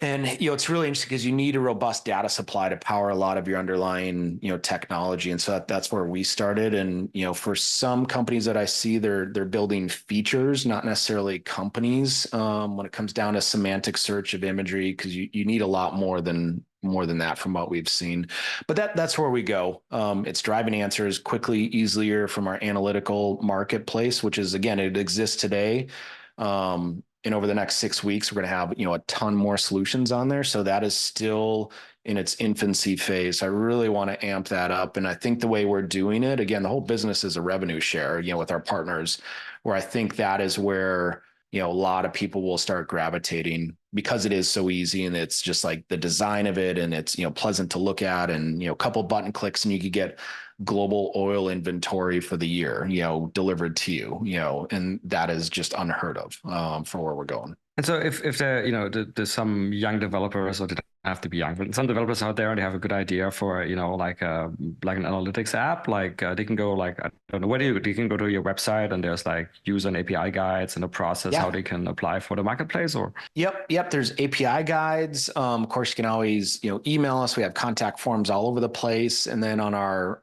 And, it's really interesting because you need a robust data supply to power a lot of your underlying, technology. And so that's where we started. And, for some companies that I see, they're building features, not necessarily companies, when it comes down to semantic search of imagery, because you need a lot more than that from what we've seen. But that's where we go. It's driving answers quickly, easier from our analytical marketplace, which is, again, it exists today. And over the next 6 weeks, we're going to have, a ton more solutions on there. So that is still in its infancy phase. I really want to amp that up. And I think the way we're doing it, again, the whole business is a revenue share, with our partners, where I think that is where, a lot of people will start gravitating because it is so easy. And it's just like the design of it. And it's, pleasant to look at, and, a couple button clicks and you could get global oil inventory for the year, delivered to you, and that is just unheard of for where we're going. And so if there, there's some young developers, or they don't have to be young, but some developers out there, and they have a good idea for, like an analytics app, they can go I don't know, they can go to your website and there's user and API guides and a process how they can apply for the marketplace, or? Yep. There's API guides. Of course, you can always, email us. We have contact forms all over the place. And then on our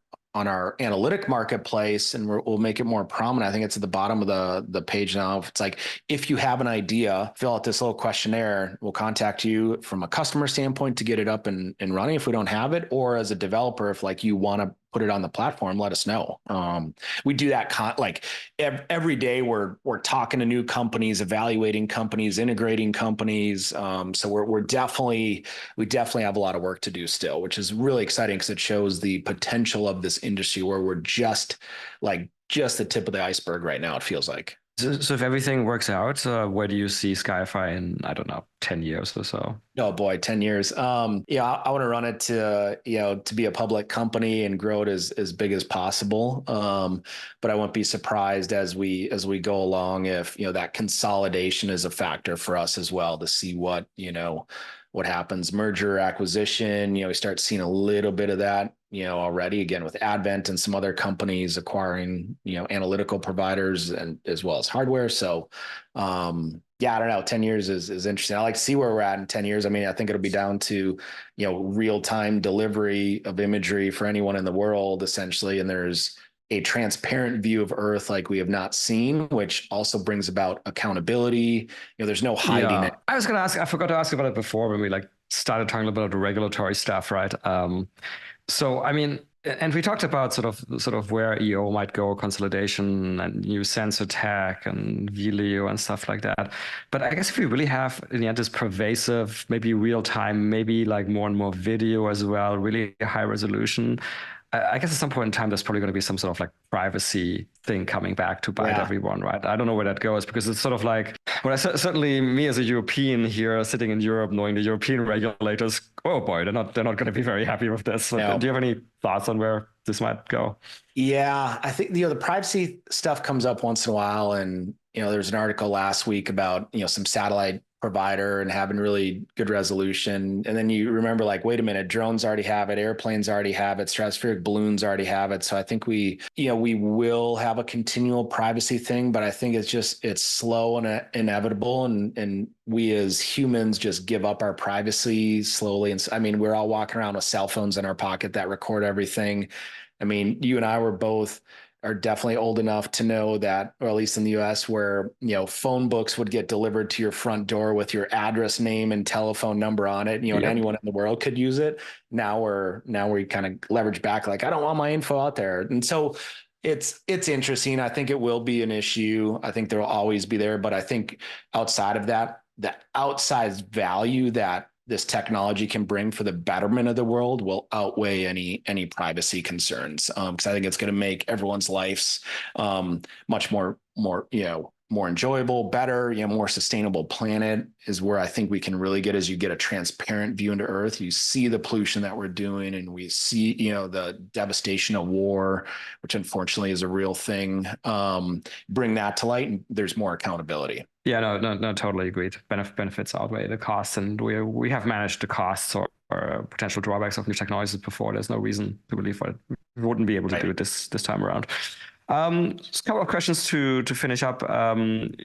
analytic marketplace, and we'll make it more prominent. I think it's at the bottom of the page now. It's if you have an idea, fill out this little questionnaire. We'll contact you from a customer standpoint to get it up and running if we don't have it, or as a developer, if you want to put it on the platform, let us know. We do that every day. We're talking to new companies, evaluating companies, integrating companies. So we definitely have a lot of work to do still, which is really exciting because it shows the potential of this industry where we're just the tip of the iceberg right now. It feels like. So if everything works out, where do you see SkyFi in, I don't know, 10 years or so? Oh boy, 10 years. I want to run it to be a public company and grow it as big as possible. But I won't be surprised as we go along if, that consolidation is a factor for us as well, to see what happens, merger, acquisition. We start seeing a little bit of that, already, again, with Advent and some other companies acquiring, analytical providers and as well as hardware. So, I don't know, 10 years is interesting. I like to see where we're at in 10 years. I mean, I think it'll be down to, real-time delivery of imagery for anyone in the world, essentially. And there's a transparent view of Earth like we have not seen, which also brings about accountability. There's no hiding it. I was going to ask, I forgot to ask about it before when we started talking about the regulatory stuff, right? So, I mean, and we talked about sort of where EO might go, consolidation and new sensor tech and VLEO and stuff like that. But I guess if we really have in the end this pervasive, maybe real time, maybe more and more video as well, really high resolution, I guess at some point in time, there's probably going to be some sort of privacy thing coming back to bite everyone, right? I don't know where that goes, because it's sort of certainly me as a European here sitting in Europe, knowing the European regulators, oh boy, they're not going to be very happy with this. So do you have any thoughts on where this might go? Yeah, I think, the privacy stuff comes up once in a while. And, there's an article last week about, some satellite provider and having really good resolution. And then you remember wait a minute, drones already have it, airplanes already have it, stratospheric balloons already have it. So I think we will have a continual privacy thing, but I think it's slow and inevitable. And we as humans just give up our privacy slowly. And I mean, we're all walking around with cell phones in our pocket that record everything. I mean, you and I are definitely old enough to know that, or at least in the US, where, phone books would get delivered to your front door with your address, name, and telephone number on it, and anyone in the world could use it. Now we kind of leverage back, I don't want my info out there. And so it's interesting. I think it will be an issue. I think there will always be there, but I think outside of that outsized value that this technology can bring for the betterment of the world will outweigh any privacy concerns. Because I think it's going to make everyone's lives much more enjoyable, better, more sustainable planet is where I think we can really get, as you get a transparent view into Earth, you see the pollution that we're doing, and we see, the devastation of war, which unfortunately is a real thing. Bring that to light, and there's more accountability. Yeah, no, totally agreed. Benefits outweigh the costs, and we have managed the costs or potential drawbacks of new technologies before. There's no reason to believe we wouldn't be able to do it this time around. Just a couple of questions to finish up.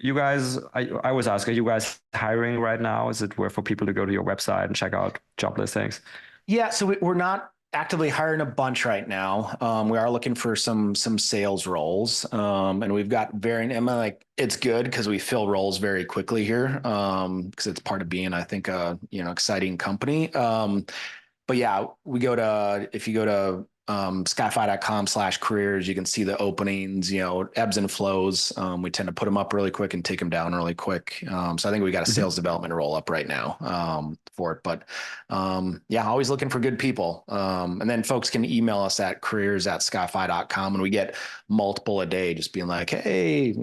You guys, I always ask, are you guys hiring right now? Is it worth for people to go to your website and check out job listings? Yeah, so we're not actively hiring a bunch right now. We are looking for some sales roles, and we've got it's good because we fill roles very quickly here, because it's part of being, I think, exciting company. But yeah, if you go to skyfi.com/careers, you can see the openings, ebbs and flows. We tend to put them up really quick and take them down really quick. So I think we got a sales development role up right now for it. But yeah, always looking for good people. And then folks can email us at careers@skyfi.com, and we get multiple a day just being like, hey,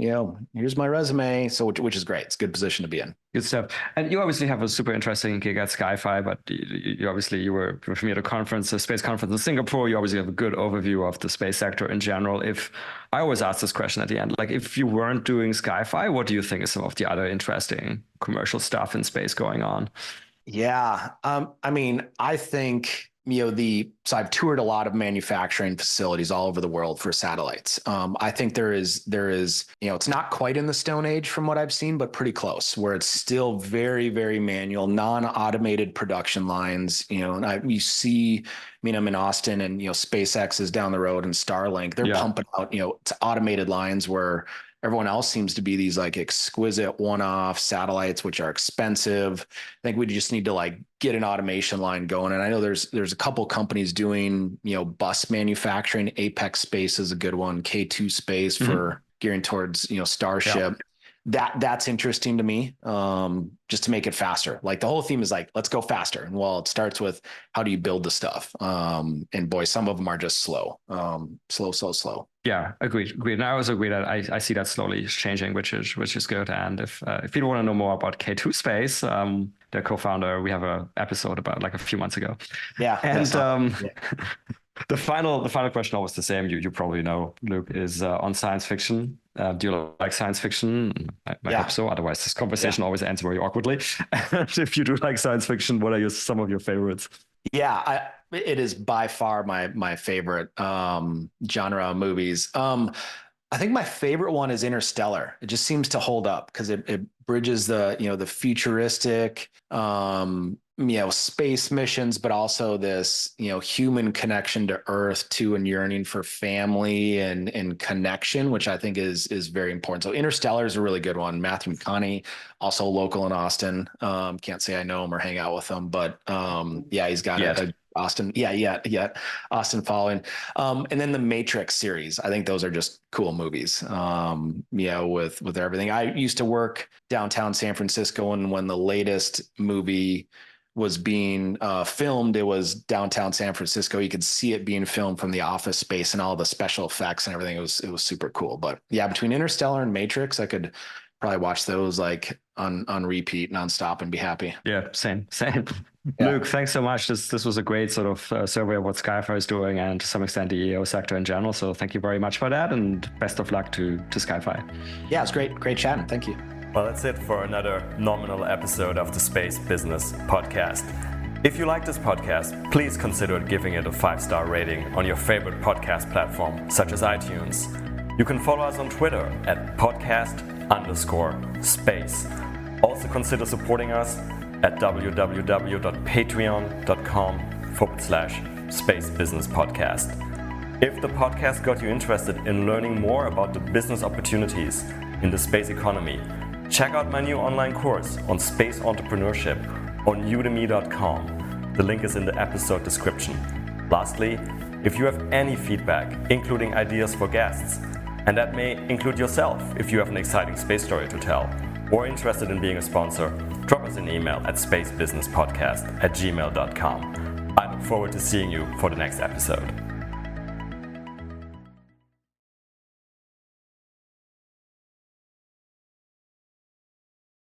here's my resume. So which is great. It's a good position to be in. Good stuff. And you obviously have a super interesting gig at SkyFi, but you were with me at a space conference in Singapore. You obviously have a good overview of the space sector in general. If I always ask this question at the end, like if you weren't doing SkyFi, what do you think is some of the other interesting commercial stuff in space going on? Yeah. I think, so I've toured a lot of manufacturing facilities all over the world for satellites. I think there is, it's not quite in the Stone Age from what I've seen, but pretty close, where it's still very, very manual, non-automated production lines, and I'm in Austin, and, SpaceX is down the road, and Starlink, they're pumping out, it's automated lines where everyone else seems to be these like exquisite one-off satellites, which are expensive. I think we just need to get an automation line going. And I know there's a couple companies doing, bus manufacturing. Apex Space is a good one. K2 Space for gearing towards, Starship. That's interesting to me, just to make it faster. Like the whole theme is let's go faster. And it starts with how do you build the stuff? And boy, some of them are just slow. Slow. Yeah, agreed. And I also agree that I see that slowly changing, which is good. And if people want to know more about K2 Space, their co-founder, we have an episode about a few months ago. Yeah. And the final question, always the same. You probably know, Luke, is on science fiction. Do you like science fiction? I hope so. Otherwise, this conversation always ends very awkwardly. And if you do like science fiction, what are some of your favorites? Yeah, it is by far my favorite genre of movies. I think my favorite one is Interstellar. It just seems to hold up because it bridges the futuristic space missions, but also this human connection to Earth too, and yearning for family and connection, which I think is very important. So Interstellar is a really good one. Matthew McConaughey, also local in Austin. Can't say I know him or hang out with him, but he's got Austin. Austin following. And then the Matrix series. I think those are just cool movies. With everything. I used to work downtown San Francisco, and when the latest movie was being filmed, it was downtown San Francisco. You could see it being filmed from the office space and all the special effects and everything. It was super cool. But yeah, between Interstellar and Matrix, I could probably watch those on repeat, nonstop, and be happy. Yeah, same. Yeah. Luke, thanks so much. This was a great sort of survey of what SkyFi is doing, and to some extent the EO sector in general. So thank you very much for that, and best of luck to SkyFi. Yeah, it's great chatting. Thank you. Well, that's it for another nominal episode of the Space Business Podcast. If you like this podcast, please consider giving it a 5-star rating on your favorite podcast platform, such as iTunes. You can follow us on Twitter at podcast_space. Also consider supporting us at www.patreon.com/spacebusinesspodcast. If the podcast got you interested in learning more about the business opportunities in the space economy, check out my new online course on space entrepreneurship on udemy.com. The link is in the episode description. Lastly, if you have any feedback, including ideas for guests, and that may include yourself if you have an exciting space story to tell, or interested in being a sponsor, drop us an email at spacebusinesspodcast@gmail.com. I look forward to seeing you for the next episode.